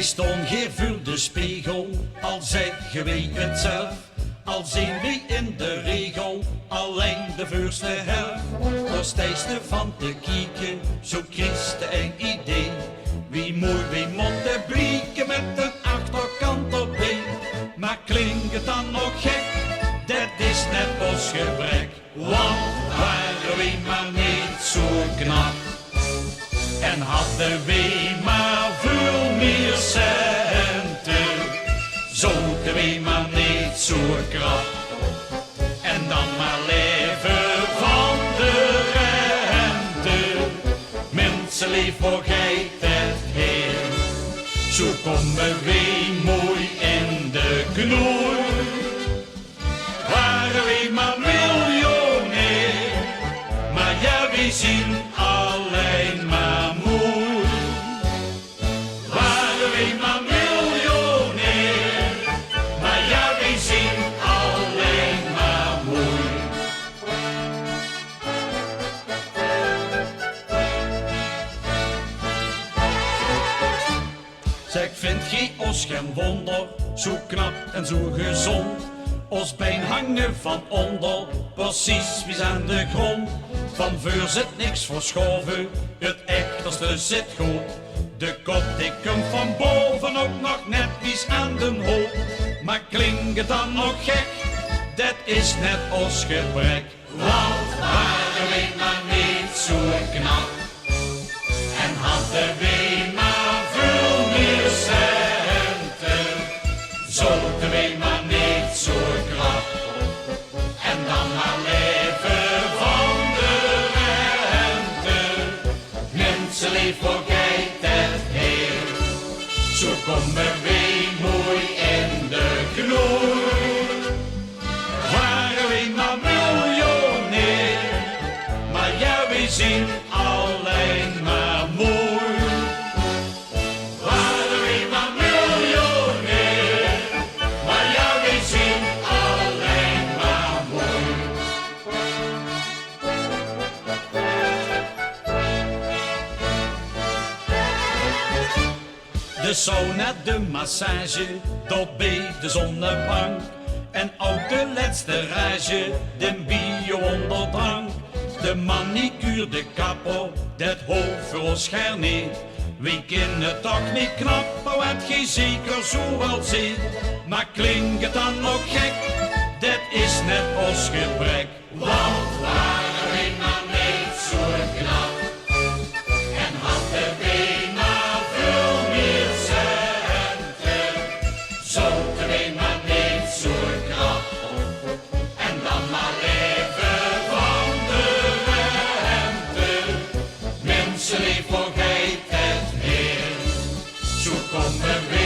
Wij stonden hier voor de spiegel, al zeggen wij het zelf. Al zien wij in de regel alleen de voorste helft. Door stijste van te kieken, zo Christen een idee. Wie mooi wie moeten blieken met een achterkant op B. Maar klinkt het dan nog gek? Dat is net ons gebrek. Want waren we maar niet zo knap. En hadden we maar veel meer centen. Zouden we maar niet zo krap. En dan maar leven van de rente. Mensen lief vergeet het heel. Zo komen we mooi in de knoei. Waren we maar miljonair. Maar ja, we zien alleen maar mooi. Waren we maar miljonair. Maar ja, we zien alleen maar mooi. Zeg, vindt gij ons geen wonder, zo knap en zo gezond? Ons been hangen van onder, precies wie aan de grond. Van voor zit niks verschoven, het echterste zit goed. De kop die komt van boven ook nog net iets aan de hoop. Maar klinkt het dan nog gek? Dat is net ons gebrek. Want waren we maar niet zo knap. En hadden we maar veel meer centen. Zouden we maar niet zo krap. En dan maar leven van de rente. Mensen lief vergeet het heel. Zo komen we mooi in de knoei. Waren we maar miljonair. Maar ja, we zien alleen maar mooi. Waren we maar miljonair. Maar ja, we zien alleen maar mooi. De sauna, de massage, tot bij de zonnebank. En ook de laatste rage, de bio-onderdrank. De manicure, de kapper, dat hoofd voor ons scher niet. We kunnen het toch niet knappen, wat je zeker zo wel ziet. Maar klinkt het dan nog gek? Dat is net ons gebrek. Want waren we maar niet zo knap. En hadden we maar veel meer centen. Zouden we maar niet zo krap. En dan maar leven van de rente. Mensen lief vergeet het heel. Zo komen we